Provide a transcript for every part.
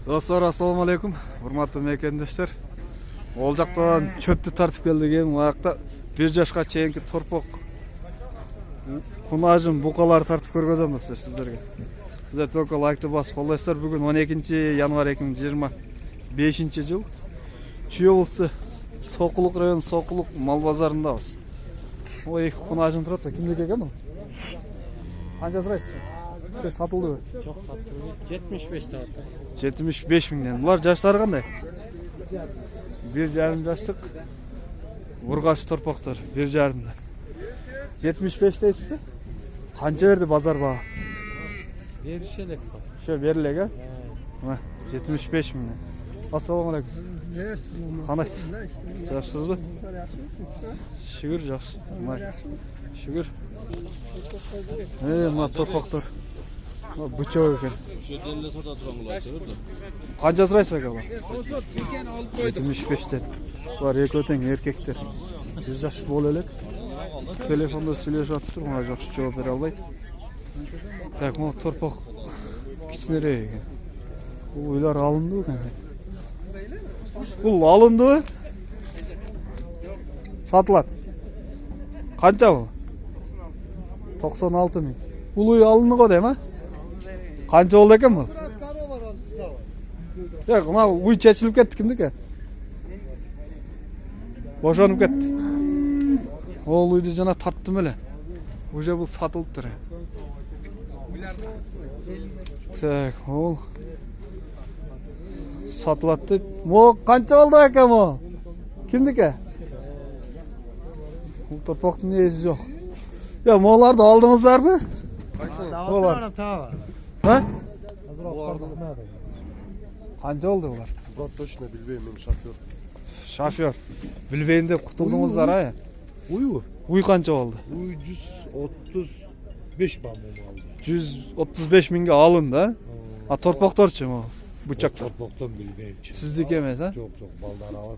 Dostlar, assalamu alaikum. Урматтуу мекендештер. Ол жактан чөптү тартып келдик. Эми аякта 1 жашка чейинки торпок кунажын букалар тартып көргөзөм достор сиздерге. Сиздер только лайкты басып колдойсуздар. Бүгүн 12 январь 2025 жыл. Чүй облусу Сокулук району Сокулук мал базарындабыз. Ой, кунажын турат. Кимдеки экен бул? Канча сурайсыз? Сатылды. Çok satıldı. 75 tane. 75 миңден. Булар жаштары кандай? 1,5 жаштык ургач торпоктор 1,5. 75 дейсизби? Канча берди базар баа? Berişelek var. Şö берилек, а? 75 миңден. Ассаламу алейкум. Канайсыз? Жакшысызбы? Шүгүр жакшы. Шүгүр. Мына торпоктор. Бычок экен. Канча сурайсыз беке була? 75тен. Булар экөө тең эркектер. 100 жаш боло элек. Телефондо сүйлөшүп атыптыр, мага жакшы жооп бере албайт. Так, могу торпок кичинерээк экен. Бул уйлар алындыбы экен? Бул алындыбы? Сатылат. Канча бул? 96 миң. Бул уй алынды го дейм, а? Канча болду экен бул? Жок, мына уй чечилип кетти, кимдики? Бошонуп кетти. Ол уйду жана тарттым эле. Уже бул сатылыптыр. Так, ол сатылат дейт. Мо канча болду экен мо? Кимдики? Бул торпоктун ээси жок. Я, моларды алдыңыздарбы? Олар. Ha? Kanca oldu bunlar? Ben точно bilmeyim, benim şoför. Şoför. Bilbeyin de kurtuldunuzlar ha ya. Uy mu? Uy kanca oldu? Uy 135 bambu aldı. 135 minge alındı ha? Ha, torpaktorçu mu? Bıçaklar. Torpaktan bilmeyim. Sizlik yemez ha? Çok baldar var.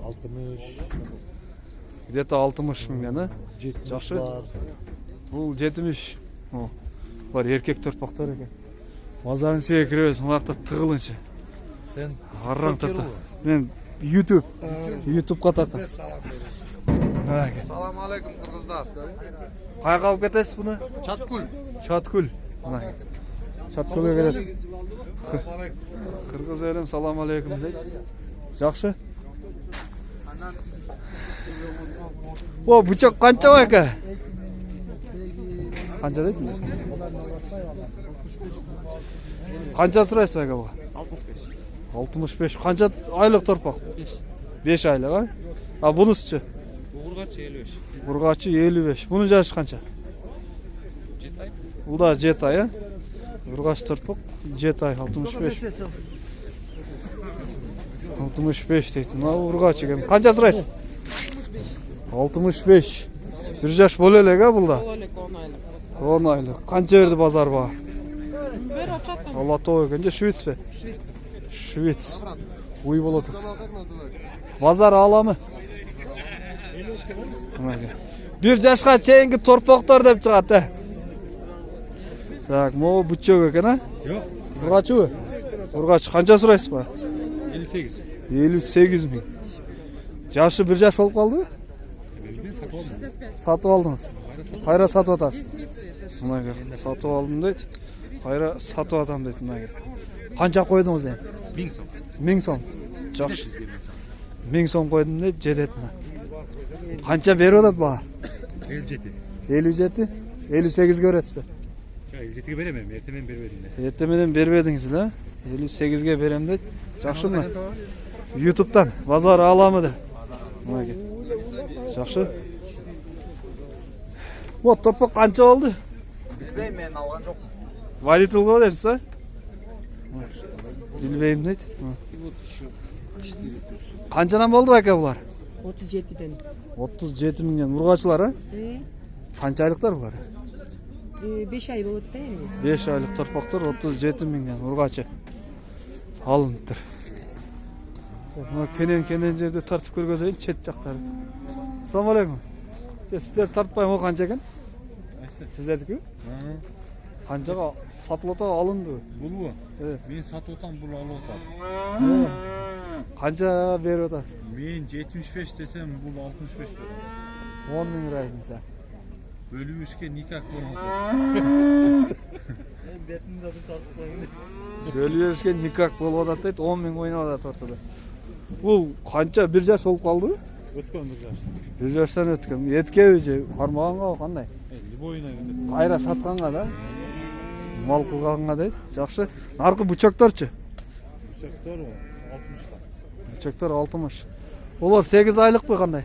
60. Где-то 60 minge ha? 70 var. Bu 70. Var erkek torpaktor eken. Bazarın içine kirебиз, мынакта тыгылынчы. Sen Арраң тарта. Мен YouTube'га тарта. Salam aleyküm kırgızlar. Кайга алып кетесиз буну? Çatkul. Чаткүл. Мына. Чаткүлгө келет. Кыргыз элим салам алейкум дейт. Жакшы. О, бычак канча экен? Канча дейт? Канча сурайсыз экен буга? 65. 65. Канча айлык торпак? 5 айлык, а? А бунусучу? Ургачы 55. Ургачы 55. Бунун жашы канча? 7 ay. Бул да 7 ай, а? Ургач торпак 7 ай 65. 65 дейт. Мына ургач экен. Канча сурайсыз? 65. 1 жаш боло элек, а бул да? 10 айлык. Канча берди базар баа? Алатоо экен же Швецпи? Швец. Уй болот. Базар аламы? 1 жашка чейинки торпоктор деп чыгат, э? Так, могу бычок экен, а? Жок. Ургачыбы? Ургач канча сурайсыз ба? 58. 58 миң. Жашы 1 жаш болуп калдыбы? Сатып алдыңыз. Кайра сатып атасыз. Мына сатып алдым дейт. Кайра сатып атам дейт мына. Канча койдуңуз эми? 1000 сом. 1000 сом. Жакшы. 1000 сом койдум дейт, жетет мына. Канча берип атат баа? 57. 57? 58 бересизби? Ya 57'ye veremem. Ertemen berbedim de. Эртемеден бербедиңиз эле? 58ге берем дейт. Жакшымы? YouTube'дан базар аламы деп. Мына ке. Жакшы. Вот торпок канча болду? Bilmem men algan jokmун. Водитель го депсиз, а? Билбейм дейт. Канчадан болду экен булар? 37'den. 37 миңден ургачылар, а? Канча айлыктар булар? 5 ay болот да эми. 5 айлык торпоктор 37 миңден ургачы алыныптыр. Мына кенен жерде тартып көргөзөйүн, чет жактары. Assalamu alaikum. Sizler tartpay mı kanca ekan? Sizlerdeki? Қаншаға сатылып алынды? Бұл bu. Evet. Мен сатып отам, бұл алып отам. Қанша беріп отырсың? Мен 75 desem, бұл 65 береді. 10 мың разница. Bölümüşke nikah konusu. Бөліп ерішкен никак болып атады дейді, 10 мың ойнап атады ортада. Бұл қанша бір жас болып қалды? Өткен бір жаш. Bir жастан өткен. Етке өже, қармағанға қандай? Бойына кетеді. Қайра сатқанға да? Мал қылғанға дейді. Жақсы. Нарқы бұчақтарчы? Bıçaklar o, 60'lar. Бұчақтар 60. Олар 8 айлық пы қандай?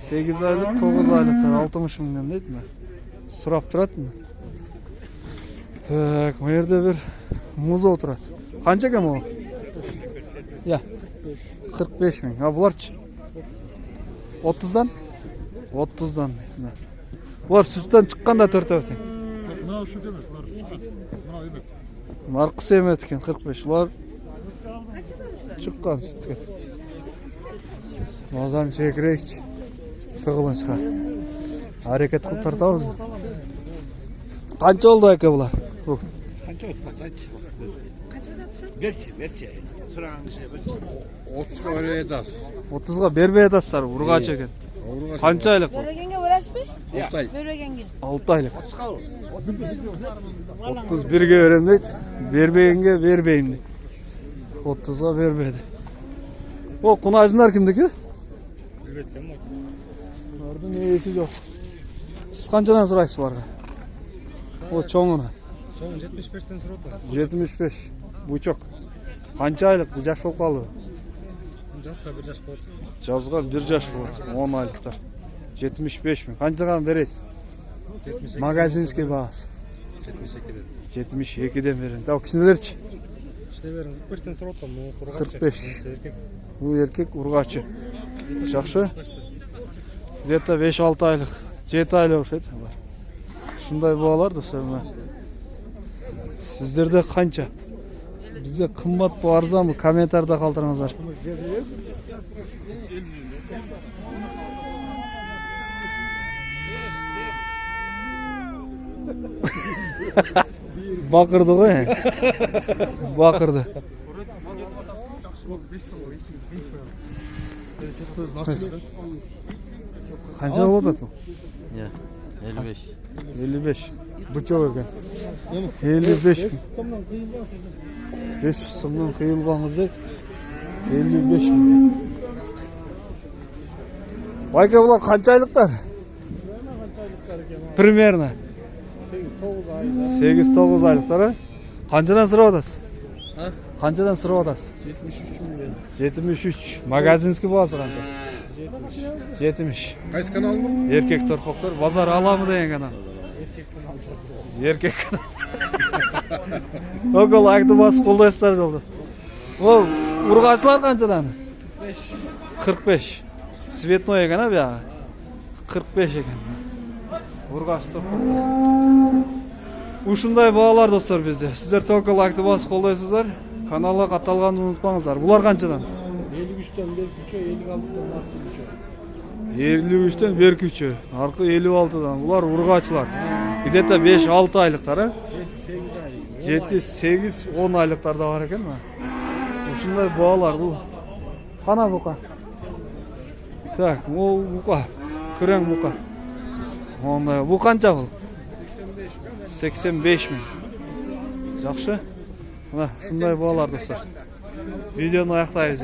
8 айлық, 9 айлықтар 60 мыңнан дейді ме? Сұрап тұрады ма? Так, бұл жерде бір мұз отырады. Қанша кем ол? Я, 45 мың. А бұларчы? 30-дан? 30-дан дейді ме? Бұлар сүттен шыққанда төртеу тең. Мынау şu demek. Мынау емес. Нарқы семет екен 45. Бұлар шыққан сүткен. Базарын шекірейікші. Тығылын шығар. Әрекет қылып тартауыз. Қанша oldu әке бұлар? Қанша отпа, қанша. Берчі. Сұраған кіші берчі. 30'a öyle eder. 30-ға бербей атасыздар, ұрғач екен. Қанша айлық бұл? Börögenge verəs mi? 6 ay. Börögenge. 6 айлық. 31-ге берем дейді. Бербегенге бербейім дейді. 30-ға бербеді. О, құнажындар кімдікі? Üretken bak. Бұлардың есі жоқ. Сіз қаншадан сұрайсыз бұларға? О, чоңына. Çoğun 75'ten sonra otur. 75. Бұчок. Қанша айлық? Жаш болып қалды? Жасқа bir yaş болады. Жазға 1 жаш болады. 10 айлықтар. 75 мың. Қаншаға бересіз? Магазинский бағасы. 72'den. 72-ден берем. Тау кісінелерші? İşte verin 45'ten sonra otur. 45. Бұл еркек ұрғачы. Жақсы? Где-то 5-6 айлық. 7 айлық өшеді. Шындай бағалар достар. Сіздерде қанша? Бізде қымбат бұл арзан бұл комментарда қалдырыңыздар. Бақырды ғой. Бақырды. Қанша болады бұл? 55. 55. Бычок екен. 55 мың. 500 сымнан қиылғаныңыз дейді. 55 мың. Байке бұлар қанша айлықтар? Примерно. 8-9 айлықтар. Қаншадан сұрап отасыз? Қаншадан сұрап отасыз? 73. Магазинский бағасы қанша? 70. Қайсы канал бұл? Еркек торпақтар. Базар аламы деген канал? Еркек канал. Только лайкты басып қолдайсыздар жолда. Ол ұрғашылар қаншадан? 45. Светной екен а бияғы? 45 екен. Ұрғаш торпақтар. Ушындай бағалар достар бізде. Сіздер только лайкты басып қолдайсыздар. Каналға қаталғанды ұмытпаңыздар. Бұлар қаншадан? 53'ten Berküç'e, 56'dan Artlıbüç'e. 53'ten Berküç'e. Arka 56'dan. Бұлар ұрғашылар. Где-то 5-6 айлықтар. 7-8-10 айлықтар да бар екен ма? Ушындай бағалар бұл. Қана бұқа. Так, ол бұқа. Күрең бұқа. Бұл қанша бұл? 85 мың. Жақшы? Мына, шындай бағалар достар. Видеоны аяқтаймыз.